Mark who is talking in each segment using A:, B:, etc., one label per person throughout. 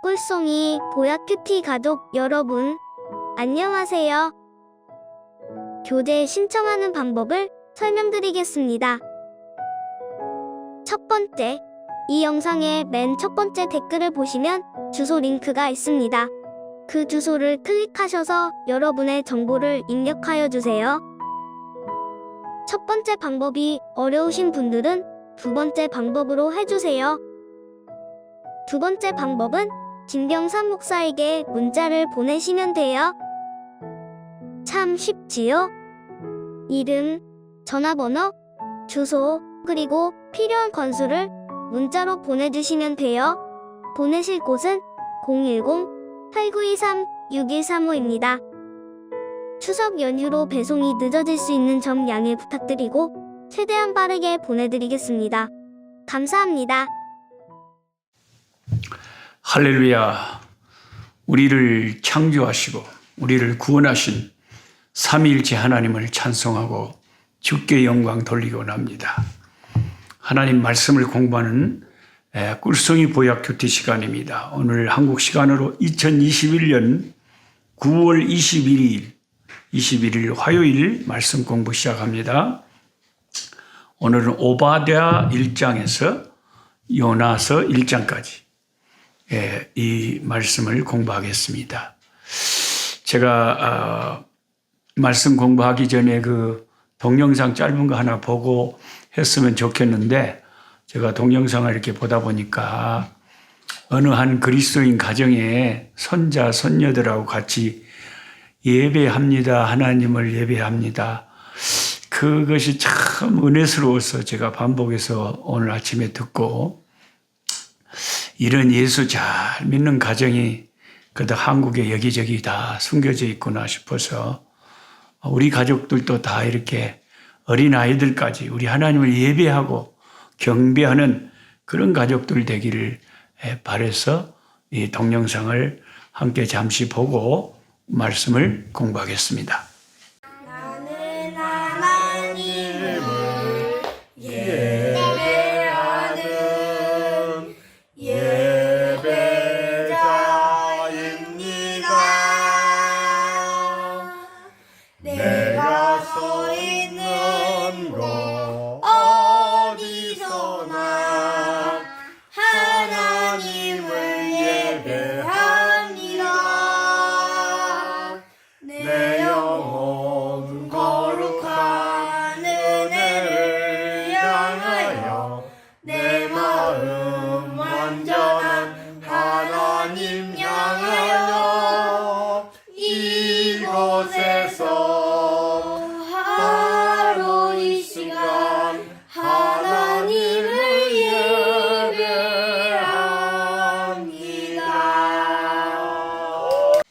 A: 꿀송이 보약큐티 가족 여러분, 안녕하세요. 교재 신청하는 방법을 설명드리겠습니다. 첫 번째, 이 영상의 맨 첫 번째 댓글을 보시면 주소 링크가 있습니다. 그 주소를 클릭하셔서 여러분의 정보를 입력하여 주세요. 첫 번째 방법이 어려우신 분들은 두 번째 방법으로 해주세요. 두 번째 방법은 김병삼 목사에게 문자를 보내시면 돼요. 참 쉽지요? 이름, 전화번호, 주소, 그리고 필요한 건수를 문자로 보내주시면 돼요. 보내실 곳은 010-8923-6135입니다. 추석 연휴로 배송이 늦어질 수 있는 점 양해 부탁드리고 최대한 빠르게 보내드리겠습니다. 감사합니다.
B: 할렐루야. 우리를 창조하시고 우리를 구원하신 삼위일체 하나님을 찬송하고 주께 영광 돌리고 납니다. 하나님 말씀을 공부하는 꿀송이 보약 큐티 시간입니다. 오늘 한국 시간으로 2021년 9월 21일 화요일 말씀 공부 시작합니다. 오늘은 오바댜 1장에서 요나서 1장까지 이 말씀을 공부하겠습니다. 제가 말씀 공부하기 전에 그 동영상 짧은 거 하나 보고 했으면 좋겠는데 제가 동영상을 이렇게 보다 보니까 어느 한 그리스도인 가정에 손자 손녀들하고 같이 예배합니다. 하나님을 예배합니다. 그것이 참 은혜스러워서 제가 반복해서 오늘 아침에 듣고 이런 예수 잘 믿는 가정이 그래도 한국에 여기저기 다 숨겨져 있구나 싶어서 우리 가족들도 다 이렇게 어린아이들까지 우리 하나님을 예배하고 경배하는 그런 가족들 되기를 바라서 이 동영상을 함께 잠시 보고 말씀을 공부하겠습니다.
C: 나는 하나님을 예배하는 예배자입니다. 내가 서 있는 곳 어디서나 하나님을 예배합니다. 내 영혼 거룩한 은혜를 향하여 내 마음 완전한 하나님 향하여 이곳에서 바로 이 시간 하나님을 예배합니다.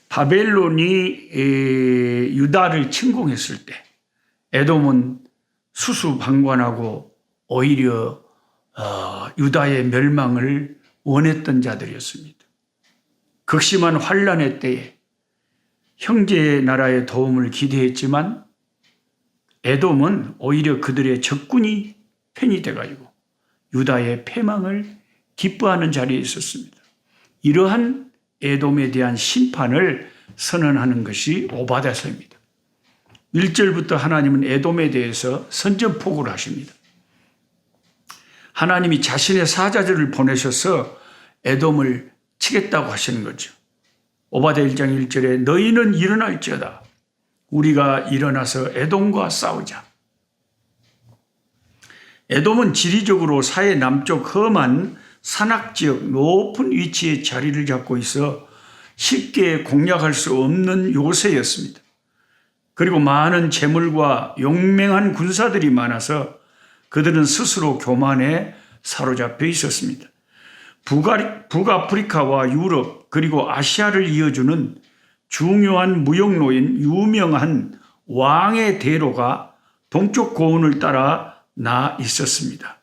B: 바벨론이 유다를 침공했을 때 에돔은 수수방관하고 오히려 유다의 멸망을 원했던 자들이었습니다. 극심한 환란의 때에 형제의 나라의 도움을 기대했지만 에돔은 오히려 그들의 적군이 편이 돼가지고 유다의 패망을 기뻐하는 자리에 있었습니다. 이러한 에돔에 대한 심판을 선언하는 것이 오바댜서입니다. 1절부터 하나님은 에돔에 대해서 선전포고를 하십니다. 하나님이 자신의 사자들을 보내셔서 에돔을 치겠다고 하시는 거죠. 오바댜 1장 1절에 너희는 일어날지어다. 우리가 일어나서 에돔과 싸우자. 에돔은 지리적으로 사해 남쪽 험한 산악지역 높은 위치에 자리를 잡고 있어 쉽게 공략할 수 없는 요새였습니다. 그리고 많은 재물과 용맹한 군사들이 많아서 그들은 스스로 교만에 사로잡혀 있었습니다. 북아프리카와 유럽 그리고 아시아를 이어주는 중요한 무역로인 유명한 왕의 대로가 동쪽 고원을 따라 나 있었습니다.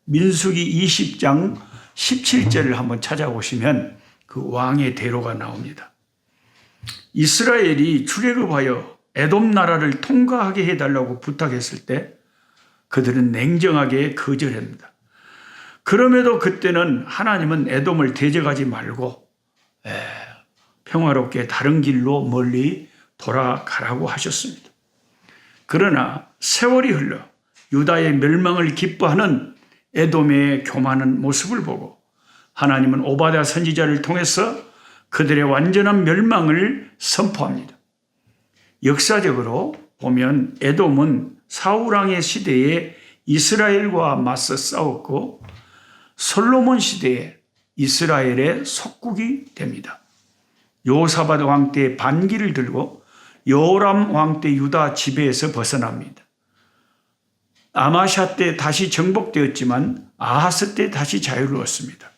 B: 민수기 20장 17절을 한번 찾아보시면 그 왕의 대로가 나옵니다. 이스라엘이 출애굽하여 에돔 나라를 통과하게 해달라고 부탁했을 때 그들은 냉정하게 거절합니다. 그럼에도 그때는 하나님은 에돔을 대적하지 말고 평화롭게 다른 길로 멀리 돌아가라고 하셨습니다. 그러나 세월이 흘러 유다의 멸망을 기뻐하는 에돔의 교만한 모습을 보고 하나님은 오바댜 선지자를 통해서 그들의 완전한 멸망을 선포합니다. 역사적으로 보면 에돔은 사울왕의 시대에 이스라엘과 맞서 싸웠고 솔로몬 시대에 이스라엘의 속국이 됩니다. 요사밧 왕 때 반기를 들고 여호람 왕 때 유다 지배에서 벗어납니다. 아마샤 때 다시 정복되었지만 아하스 때 다시 자유로웠습니다.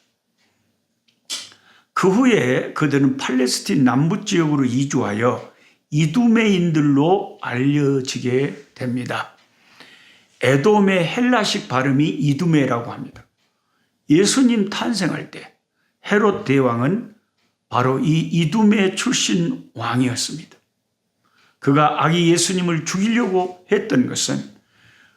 B: 그 후에 그들은 팔레스틴 남부 지역으로 이주하여 이두메인들로 알려지게 됩니다. 에돔의 헬라식 발음이 이두메라고 합니다. 예수님 탄생할 때 헤롯 대왕은 바로 이 이두메 출신 왕이었습니다. 그가 아기 예수님을 죽이려고 했던 것은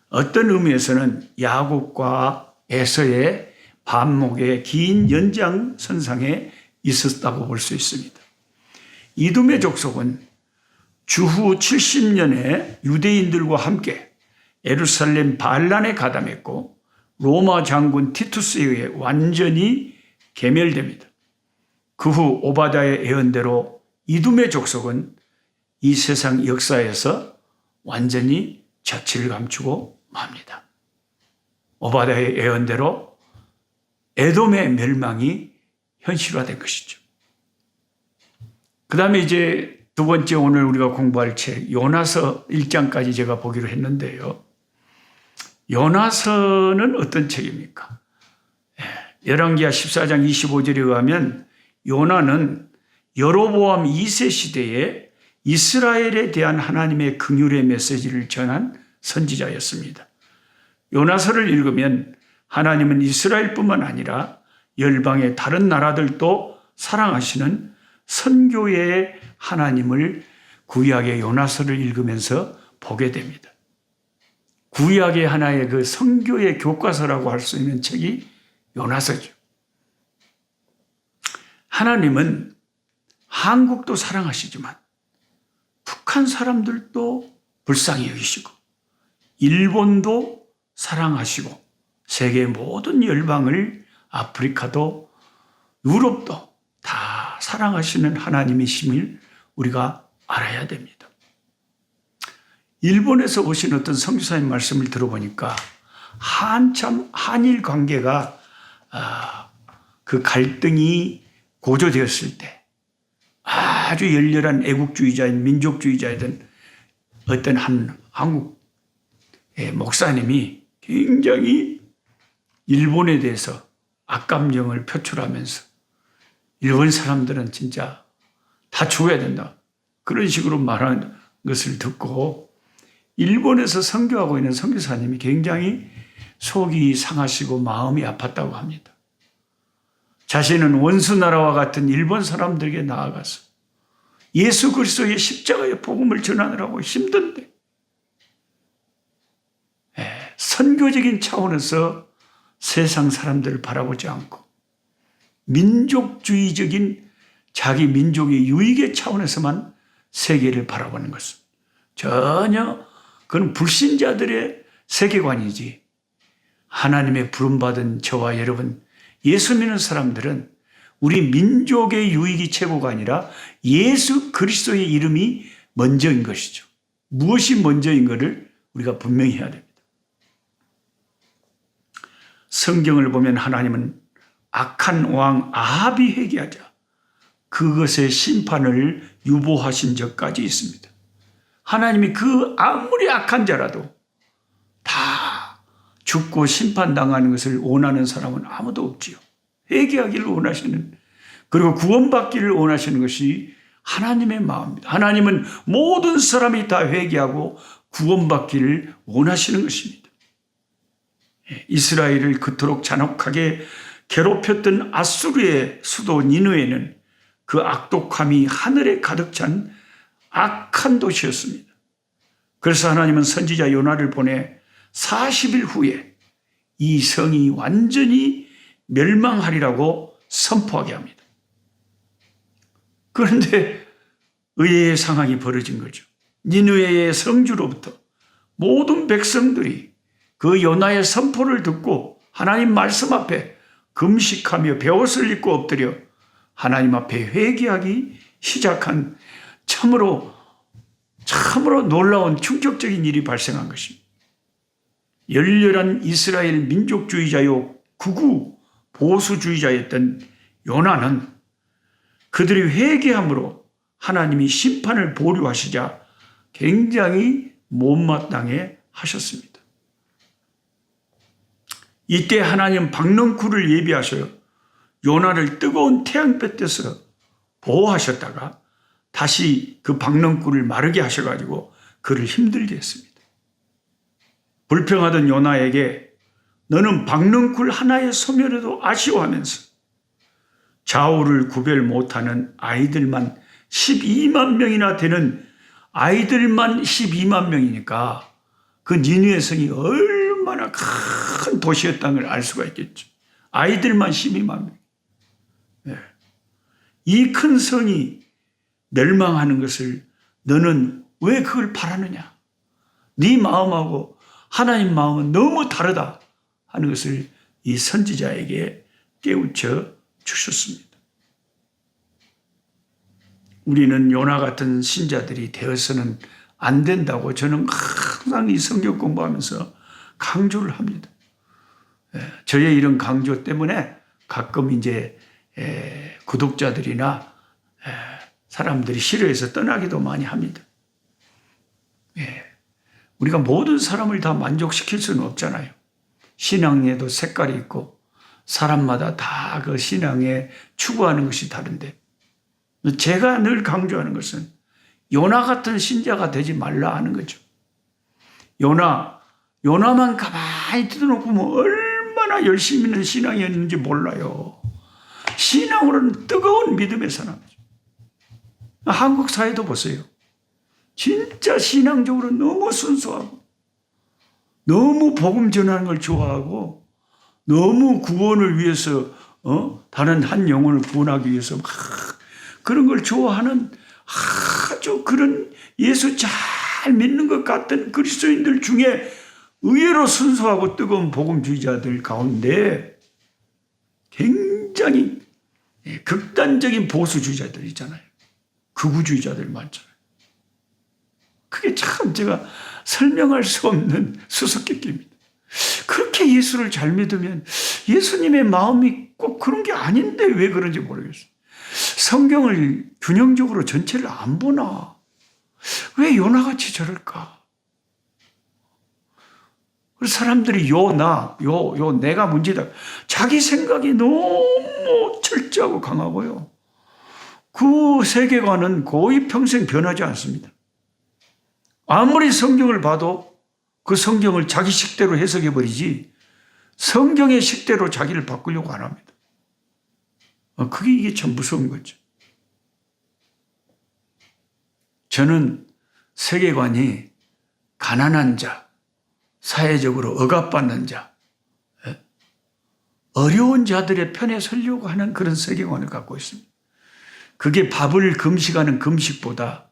B: 어떤 의미에서는 야곱과 에서의 반목의 긴 연장선상에 있었다고 볼 수 있습니다. 이두메 족속은 주후 70년에 유대인들과 함께 예루살렘 반란에 가담했고 로마 장군 티투스에 의해 완전히 괴멸됩니다. 그 후 오바댜의 예언대로 이두메 족속은 이 세상 역사에서 완전히 자취를 감추고 맙니다. 오바댜의 예언대로 에돔의 멸망이 현실화된 것이죠. 그 다음에 이제 두 번째 오늘 우리가 공부할 책 요나서 1장까지 제가 보기로 했는데요. 요나서는 어떤 책입니까? 열왕기하 14장 25절에 의하면 요나는 여로보암 2세 시대에 이스라엘에 대한 하나님의 긍휼의 메시지를 전한 선지자였습니다. 요나서를 읽으면 하나님은 이스라엘뿐만 아니라 열방의 다른 나라들도 사랑하시는 선교의 하나님을 구약의 요나서를 읽으면서 보게 됩니다. 구약의 하나의 그 선교의 교과서라고 할 수 있는 책이 요나서죠. 하나님은 한국도 사랑하시지만 북한 사람들도 불쌍히 여기시고 일본도 사랑하시고 세계 모든 열방을 아프리카도 유럽도 다 사랑하시는 하나님이심을 우리가 알아야 됩니다. 일본에서 오신 어떤 선교사님 말씀을 들어보니까 한참 한일 관계가 그 갈등이 고조되었을 때 아주 열렬한 애국주의자인 민족주의자이던 어떤 한 한국의 목사님이 굉장히 일본에 대해서 악감정을 표출하면서 일본 사람들은 진짜 다 죽어야 된다. 그런 식으로 말하는 것을 듣고 일본에서 선교하고 있는 선교사님이 굉장히 속이 상하시고 마음이 아팠다고 합니다. 자신은 원수 나라와 같은 일본 사람들에게 나아가서 예수 그리스도의 십자가의 복음을 전하느라고 힘든데 선교적인 차원에서 세상 사람들을 바라보지 않고 민족주의적인 자기 민족의 유익의 차원에서만 세계를 바라보는 것은 전혀 그건 불신자들의 세계관이지 하나님의 부름받은 저와 여러분 예수 믿는 사람들은 우리 민족의 유익이 최고가 아니라 예수 그리스도의 이름이 먼저인 것이죠. 무엇이 먼저인 것을 우리가 분명히 해야 됩니다. 성경을 보면 하나님은 악한 왕 아합이 회개하자 그것의 심판을 유보하신 적까지 있습니다. 하나님이 그 아무리 악한 자라도 다 죽고 심판당하는 것을 원하는 사람은 아무도 없지요. 회개하기를 원하시는 그리고 구원받기를 원하시는 것이 하나님의 마음입니다. 하나님은 모든 사람이 다 회개하고 구원받기를 원하시는 것입니다. 이스라엘을 그토록 잔혹하게 괴롭혔던 아수르의 수도 니느웨는 그 악독함이 하늘에 가득 찬 악한 도시였습니다. 그래서 하나님은 선지자 요나를 보내 40일 후에 이 성이 완전히 멸망하리라고 선포하게 합니다. 그런데 의외의 상황이 벌어진 거죠. 니느웨의 성주로부터 모든 백성들이 그 요나의 선포를 듣고 하나님 말씀 앞에 금식하며 베옷을 입고 엎드려 하나님 앞에 회개하기 시작한 참으로 놀라운 충격적인 일이 발생한 것입니다. 열렬한 이스라엘 민족주의자요 극우 보수주의자였던 요나는 그들이 회개함으로 하나님이 심판을 보류하시자 굉장히 못마땅해 하셨습니다. 이때 하나님 박넝쿨을 예비하셔 요나를 뜨거운 태양볕에서 보호하셨다가 다시 그 박넝쿨을 마르게 하셔가지고 그를 힘들게 했습니다. 불평하던 요나에게 너는 박넝쿨 하나의 소멸에도 아쉬워하면서 좌우를 구별 못하는 아이들만 12만 명이나 되는 아이들만 12만 명이니까 그 니느웨 성이 얼마나 큰 도시였다는 걸 알 수가 있겠죠. 아이들만 12만 명. 네. 이 큰 성이 멸망하는 것을 너는 왜 그걸 바라느냐? 네 마음하고 하나님 마음은 너무 다르다 하는 것을 이 선지자에게 깨우쳐 주셨습니다. 우리는 요나 같은 신자들이 되어서는 안 된다고 저는 항상 이 성경 공부하면서 강조를 합니다. 저의 이런 강조 때문에 가끔 이제 구독자들이나 사람들이 싫어해서 떠나기도 많이 합니다. 우리가 모든 사람을 다 만족시킬 수는 없잖아요. 신앙에도 색깔이 있고 사람마다 다 그 신앙에 추구하는 것이 다른데 제가 늘 강조하는 것은 요나 같은 신자가 되지 말라 하는 거죠. 요나만 가만히 뜯어놓고 보면 얼마나 열심히 있는 신앙이었는지 몰라요. 신앙으로는 뜨거운 믿음의 사람이죠. 한국 사회도 보세요. 진짜 신앙적으로 너무 순수하고 너무 복음 전하는 걸 좋아하고 너무 구원을 위해서 다른 한 영혼을 구원하기 위해서 막 그런 걸 좋아하는 아주 그런 예수 잘 믿는 것 같은 그리스도인들 중에 의외로 순수하고 뜨거운 복음주의자들 가운데 굉장히 극단적인 보수주의자들 있잖아요. 극우주의자들 많잖아요. 그게 참 제가 설명할 수 없는 수수께끼입니다. 그렇게 예수를 잘 믿으면 예수님의 마음이 꼭 그런 게 아닌데 왜 그런지 모르겠어요. 성경을 균형적으로 전체를 안 보나? 왜 요나같이 저럴까? 그래서 사람들이 내가 문제다. 자기 생각이 너무 철저하고 강하고요. 그 세계관은 거의 평생 변하지 않습니다. 아무리 성경을 봐도 그 성경을 자기 식대로 해석해버리지 성경의 식대로 자기를 바꾸려고 안 합니다. 이게 참 무서운 거죠. 저는 세계관이 가난한 자, 사회적으로 억압받는 자, 어려운 자들의 편에 서려고 하는 그런 세계관을 갖고 있습니다. 그게 밥을 금식하는 금식보다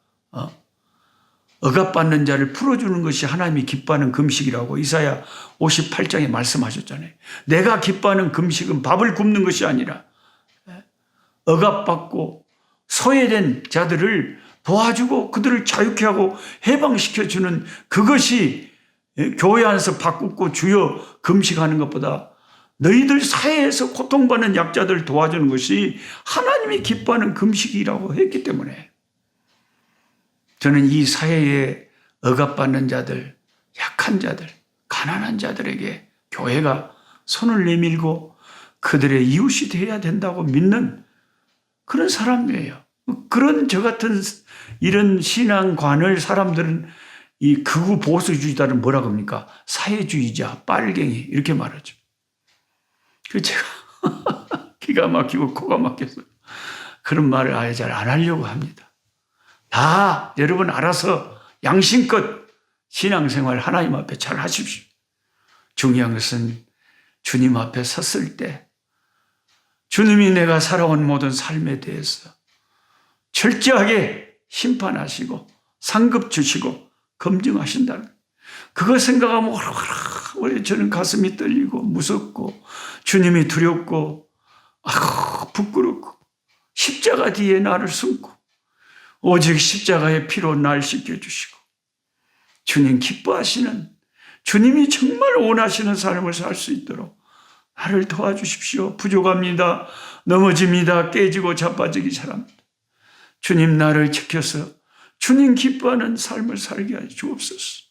B: 억압받는 자를 풀어주는 것이 하나님이 기뻐하는 금식이라고 이사야 58장에 말씀하셨잖아요. 내가 기뻐하는 금식은 밥을 굶는 것이 아니라 억압받고 소외된 자들을 도와주고 그들을 자유케 하고 해방시켜주는 그것이 교회 안에서 밥 굶고 주여 금식하는 것보다 너희들 사회에서 고통받는 약자들 도와주는 것이 하나님이 기뻐하는 금식이라고 했기 때문에 저는 이 사회에 억압받는 자들, 약한 자들, 가난한 자들에게 교회가 손을 내밀고 그들의 이웃이 되어야 된다고 믿는 그런 사람이에요. 그런 저 같은 이런 신앙관을 사람들은 이 극우 보수주의자는 뭐라고 합니까? 사회주의자, 빨갱이 이렇게 말하죠. 그 제가 기가 막히고 코가 막혀서 그런 말을 아예 잘 안 하려고 합니다. 다 여러분 알아서 양심껏 신앙생활 하나님 앞에 잘 하십시오. 중요한 것은 주님 앞에 섰을 때 주님이 내가 살아온 모든 삶에 대해서 철저하게 심판하시고 상급 주시고 검증하신다는 거예요. 그거 생각하면 오래 저는 가슴이 떨리고 무섭고 주님이 두렵고 부끄럽고 십자가 뒤에 나를 숨고 오직 십자가의 피로 날 씻겨주시고 주님 기뻐하시는 주님이 정말 원하시는 삶을 살 수 있도록 나를 도와주십시오. 부족합니다. 넘어집니다. 깨지고 자빠지기 잘합니다. 주님 나를 지켜서 주님 기뻐하는 삶을 살게 하여 주옵소서.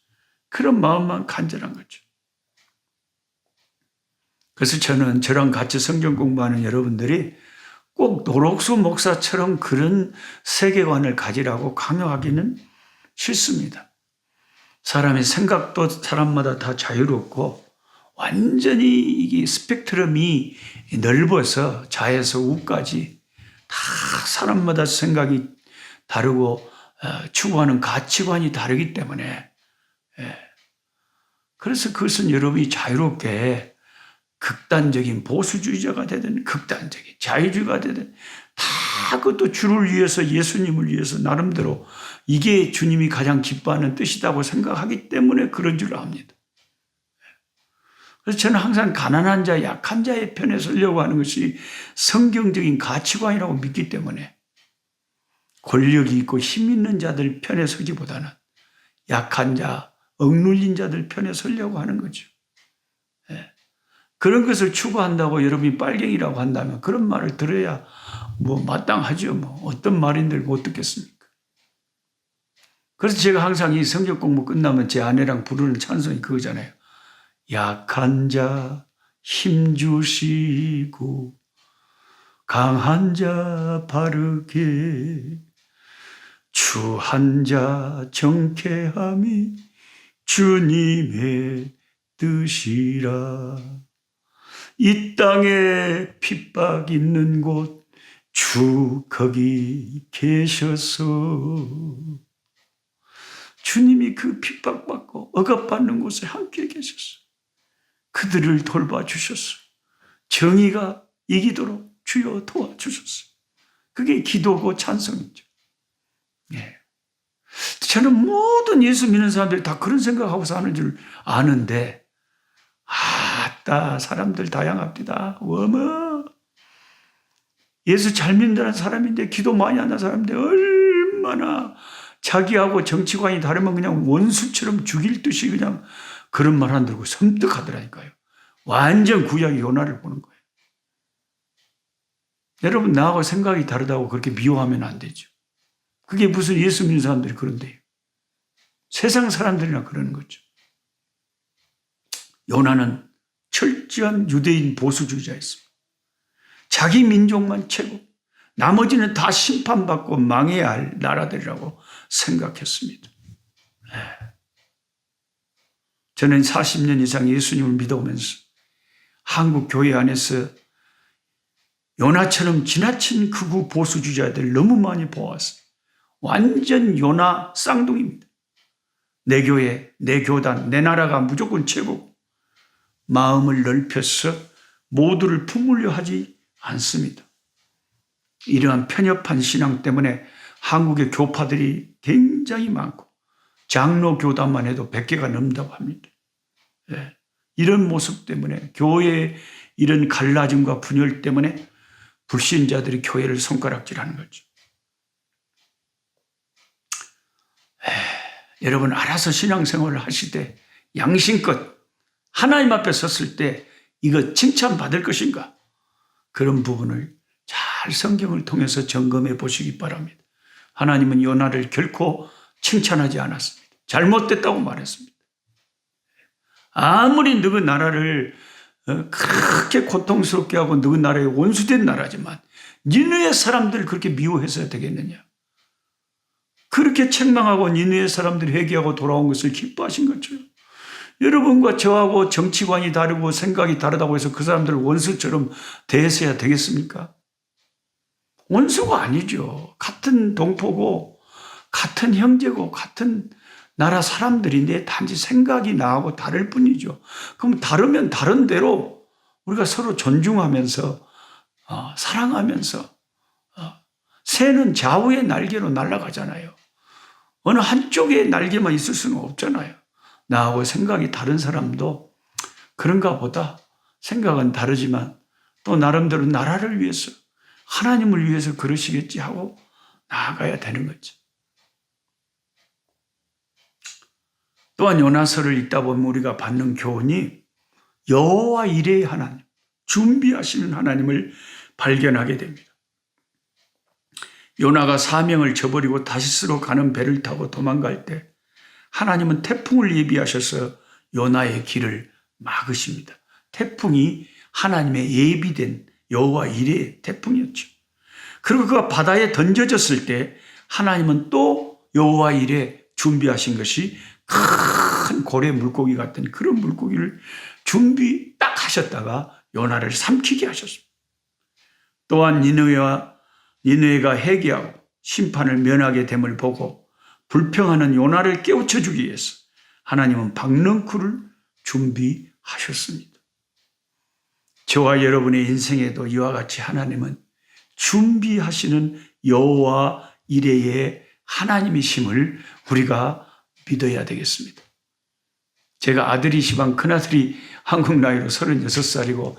B: 그런 마음만 간절한 거죠. 그래서 저는 저랑 같이 성경 공부하는 여러분들이 꼭 노록수 목사처럼 그런 세계관을 가지라고 강요하기는 싫습니다. 사람의 생각도 사람마다 다 자유롭고 완전히 이게 스펙트럼이 넓어서 자에서 우까지 다 사람마다 생각이 다르고 추구하는 가치관이 다르기 때문에 그래서 그것은 여러분이 자유롭게 극단적인 보수주의자가 되든 극단적인 자유주의가 되든 다 그것도 주를 위해서 예수님을 위해서 나름대로 이게 주님이 가장 기뻐하는 뜻이라고 생각하기 때문에 그런 줄 압니다. 그래서 저는 항상 가난한 자, 약한 자의 편에 서려고 하는 것이 성경적인 가치관이라고 믿기 때문에 권력이 있고 힘 있는 자들 편에 서기보다는 약한 자, 억눌린 자들 편에 서려고 하는 거죠. 그런 것을 추구한다고 여러분이 빨갱이라고 한다면 그런 말을 들어야 뭐 마땅하죠. 뭐 어떤 말인들 못 듣겠습니까? 그래서 제가 항상 이 성경 공부 끝나면 제 아내랑 부르는 찬송이 그거잖아요. 약한 자 힘주시고 강한 자 바르게 추한 자 정케함이 주님의 뜻이라. 이 땅에 핍박 있는 곳 주 거기 계셔서 주님이 그 핍박받고 억압받는 곳에 함께 계셔서 그들을 돌봐주셨어. 정의가 이기도록 주여 도와주셨어. 그게 기도고 찬송이죠. 저는 모든 예수 믿는 사람들이 다 그런 생각하고 사는 줄 아는데 사람들 다양합니다. 예수 잘 믿는 사람인데 기도 많이 하는 사람인데 얼마나 자기하고 정치관이 다르면 그냥 원수처럼 죽일 듯이 그냥 그런 말 안 들고 섬뜩하더라니까요. 완전 구약의 요나를 보는 거예요. 여러분 나하고 생각이 다르다고 그렇게 미워하면 안 되죠. 그게 무슨 예수 믿는 사람들이 그런데요. 세상 사람들이나 그러는 거죠. 요나는 철저한 유대인 보수주의자였습니다. 자기 민족만 최고, 나머지는 다 심판받고 망해야 할 나라들이라고 생각했습니다. 저는 40년 이상 예수님을 믿어오면서 한국 교회 안에서 요나처럼 지나친 극우 보수주의자들 너무 많이 보았어요. 완전 요나 쌍둥이입니다. 내 교회, 내 교단, 내 나라가 무조건 최고고 마음을 넓혀서 모두를 품으려 하지 않습니다. 이러한 편협한 신앙 때문에 한국의 교파들이 굉장히 많고 장로 교단만 해도 100개가 넘는다고 합니다. 이런 모습 때문에 교회의 이런 갈라짐과 분열 때문에 불신자들이 교회를 손가락질하는 거죠. 여러분 알아서 신앙생활을 하실 때 양심껏 하나님 앞에 섰을 때 이거 칭찬받을 것인가? 그런 부분을 잘 성경을 통해서 점검해 보시기 바랍니다. 하나님은 요나를 결코 칭찬하지 않았습니다. 잘못됐다고 말했습니다. 아무리 너희 나라를 그렇게 고통스럽게 하고 너희 나라의 원수된 나라지만 니느의 사람들을 그렇게 미워해서야 되겠느냐? 그렇게 책망하고 니느의 사람들이 회개하고 돌아온 것을 기뻐하신 거죠. 여러분과 저하고 정치관이 다르고 생각이 다르다고 해서 그 사람들을 원수처럼 대해서야 되겠습니까? 원수가 아니죠. 같은 동포고 같은 형제고 같은 나라 사람들인데 단지 생각이 나하고 다를 뿐이죠. 그럼 다르면 다른 대로 우리가 서로 존중하면서 사랑하면서 새는 좌우의 날개로 날아가잖아요. 어느 한쪽의 날개만 있을 수는 없잖아요. 나하고 생각이 다른 사람도 그런가 보다. 생각은 다르지만 또 나름대로 나라를 위해서 하나님을 위해서 그러시겠지 하고 나아가야 되는 거죠. 또한 요나서를 읽다 보면 우리가 받는 교훈이 여호와 이레의 하나님, 준비하시는 하나님을 발견하게 됩니다. 요나가 사명을 저버리고 다시스로 가는 배를 타고 도망갈 때 하나님은 태풍을 예비하셔서 요나의 길을 막으십니다. 태풍이 하나님의 예비된 여호와 이레의 태풍이었죠. 그리고 그가 바다에 던져졌을 때 하나님은 또 여호와 이레 준비하신 것이 큰 고래 물고기 같은 그런 물고기를 준비 딱 하셨다가 요나를 삼키게 하셨습니다. 또한 니느웨가 회개하고 심판을 면하게 됨을 보고 불평하는 요나를 깨우쳐 주기 위해서 하나님은 박넝쿨을 준비하셨습니다. 저와 여러분의 인생에도 이와 같이 하나님은 준비하시는 여호와 이레의 하나님이심을 우리가 믿어야 되겠습니다. 제가 아들이 시방 큰아들이 한국 나이로 36살이고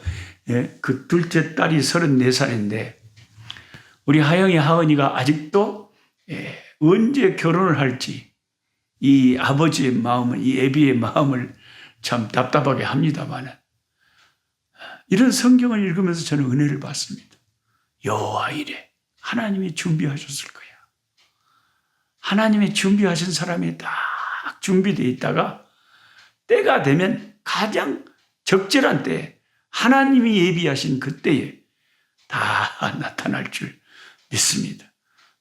B: 그 둘째 딸이 34살인데 우리 하영이 하은이가 아직도 언제 결혼을 할지 이 아버지의 마음을, 이 애비의 마음을 참 답답하게 합니다만 이런 성경을 읽으면서 저는 은혜를 받습니다. 여호와 이레 하나님이 준비하셨을 거야. 하나님이 준비하신 사람이 딱 준비되어 있다가 때가 되면 가장 적절한 때에 하나님이 예비하신 그때에 다 나타날 줄 믿습니다.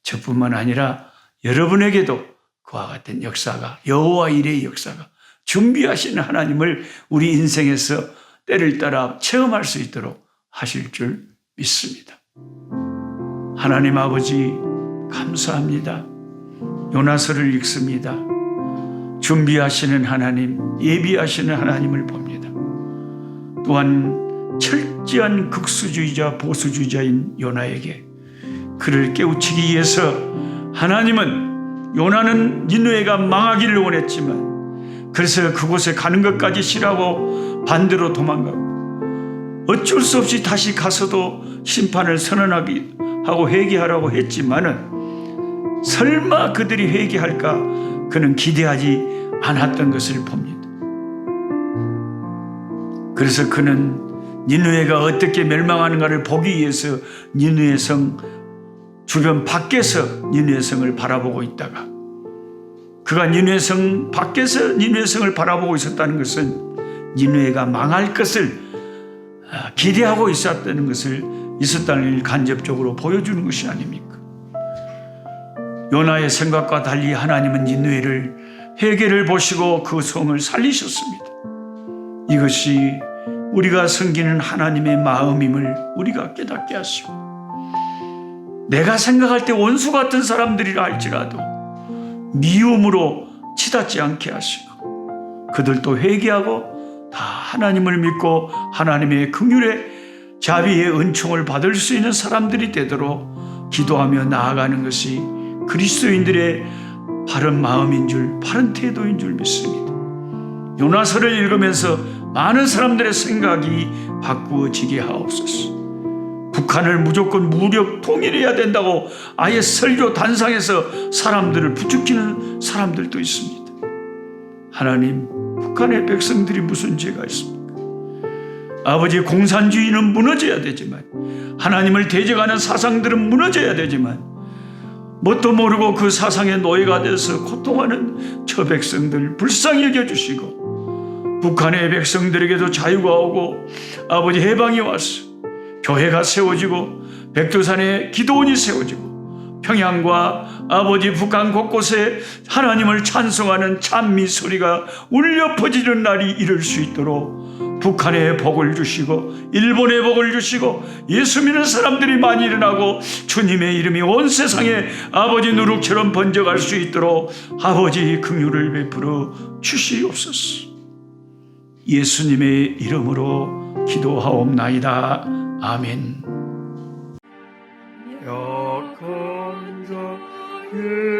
B: 저뿐만 아니라 여러분에게도 그와 같은 역사가 여호와 이레의 역사가 준비하시는 하나님을 우리 인생에서 때를 따라 체험할 수 있도록 하실 줄 믿습니다. 하나님 아버지 감사합니다. 요나서를 읽습니다. 준비하시는 하나님, 예비하시는 하나님을 봅니다. 또한 철저한 극수주의자, 보수주의자인 요나에게 그를 깨우치기 위해서 하나님은 요나는 니느웨가 망하기를 원했지만 그래서 그곳에 가는 것까지 싫어하고 반대로 도망가고 어쩔 수 없이 다시 가서도 심판을 선언하고 회개하라고 했지만은 설마 그들이 회개할까 그는 기대하지 않았던 것을 봅니다. 그래서 그는 니느웨가 어떻게 멸망하는가를 보기 위해서 니느웨 성 주변 밖에서 니느웨 성을 바라보고 있다가 그가 니느웨 성 밖에서 니느웨 성을 바라보고 있었다는 것은 니느웨가 망할 것을 기대하고 있었다는 걸 간접적으로 보여주는 것이 아닙니까? 요나의 생각과 달리 하나님은 니느웨를 회개를 보시고 그 성을 살리셨습니다. 이것이 우리가 섬기는 하나님의 마음임을 우리가 깨닫게 하시고 내가 생각할 때 원수 같은 사람들이라 할지라도 미움으로 치닫지 않게 하시고 그들도 회개하고 다 하나님을 믿고 하나님의 긍휼의 자비의 은총을 받을 수 있는 사람들이 되도록 기도하며 나아가는 것이 그리스도인들의 바른 마음인 줄, 바른 태도인 줄 믿습니다. 요나서를 읽으면서 많은 사람들의 생각이 바꾸어지게 하옵소서. 북한을 무조건 무력 통일해야 된다고 아예 설교 단상에서 사람들을 부추기는 사람들도 있습니다. 하나님, 북한의 백성들이 무슨 죄가 있습니까? 아버지, 공산주의는 무너져야 되지만 하나님을 대적하는 사상들은 무너져야 되지만 뭣도 모르고 그 사상의 노예가 돼서 고통하는 저 백성들 불쌍히 여겨주시고 북한의 백성들에게도 자유가 오고 아버지 해방이 와서 교회가 세워지고 백두산에 기도원이 세워지고 평양과 아버지 북한 곳곳에 하나님을 찬송하는 찬미 소리가 울려 퍼지는 날이 이룰 수 있도록 북한에 복을 주시고 일본에 복을 주시고 예수 믿는 사람들이 많이 일어나고 주님의 이름이 온 세상에 아버지 누룩처럼 번져갈 수 있도록 아버지 긍휼을 베풀어 주시옵소서. 예수님의 이름으로 기도하옵나이다. 아멘.
C: 약한 자의